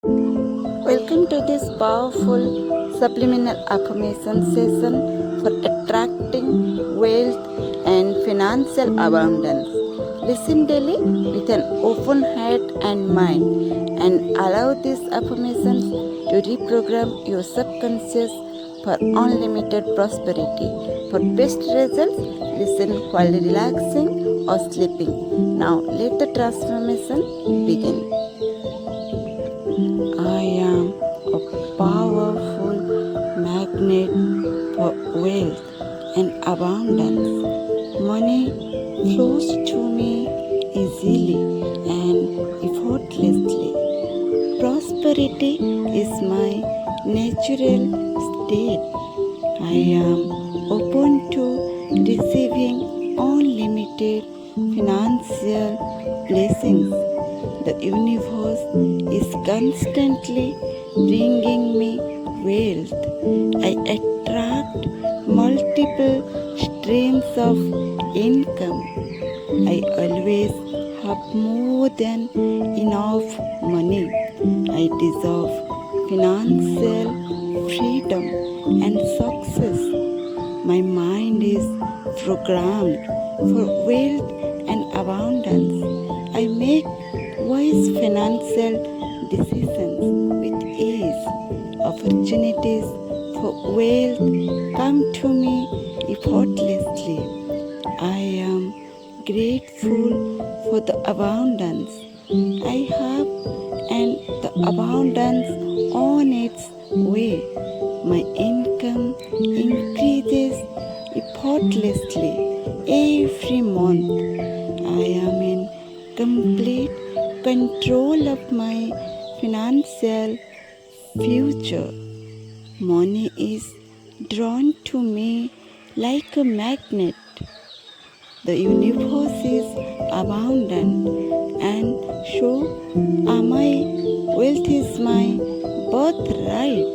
Welcome to this powerful subliminal affirmation session for attracting wealth and financial abundance. Listen daily with an open heart and mind and allow these affirmations to reprogram your subconscious for unlimited prosperity. For best results, listen while relaxing or sleeping. Now let the transformation begin. I am a powerful magnet for wealth and abundance. Money flows to me easily and effortlessly. Prosperity is my natural state. I am open to receiving unlimited financial blessings. The universe is constantly bringing me wealth. I attract multiple streams of income. I always have more than enough money. I deserve financial freedom and success. My mind is programmed for wealth and abundance. I make wise financial decisions with ease. Opportunities for wealth come to me effortlessly. I am grateful for the abundance I have and the abundance on its way. My income increases effortlessly every month. I am in complete control of my financial future. Money is drawn to me like a magnet. The universe is abundant, and so my wealth is my birthright.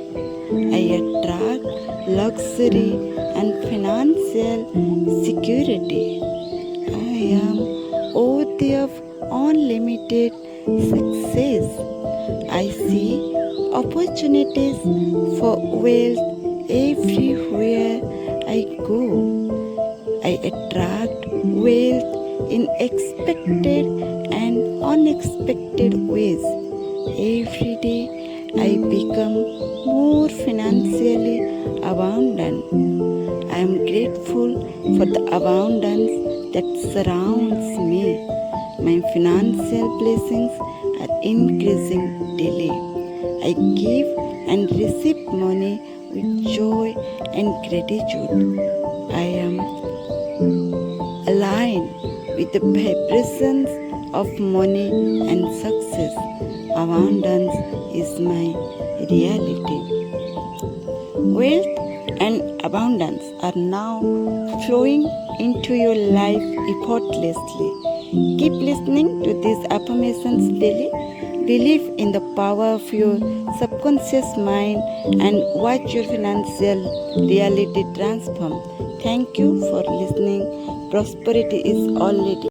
I attract luxury and financial security. I am worthy of unlimited success. I see opportunities for wealth everywhere I go. I attract wealth in expected and unexpected ways. Every day I become more financially abundant. I am grateful for the abundance that surrounds me. My financial blessings are increasing daily. I give and receive money with joy and gratitude. I am aligned with the vibrations of money and success. Abundance is my reality. Wealth and abundance are now flowing into your life effortlessly. Keep listening to these affirmations daily. Believe in the power of your subconscious mind and watch your financial reality transform. Thank you for listening. Prosperity is already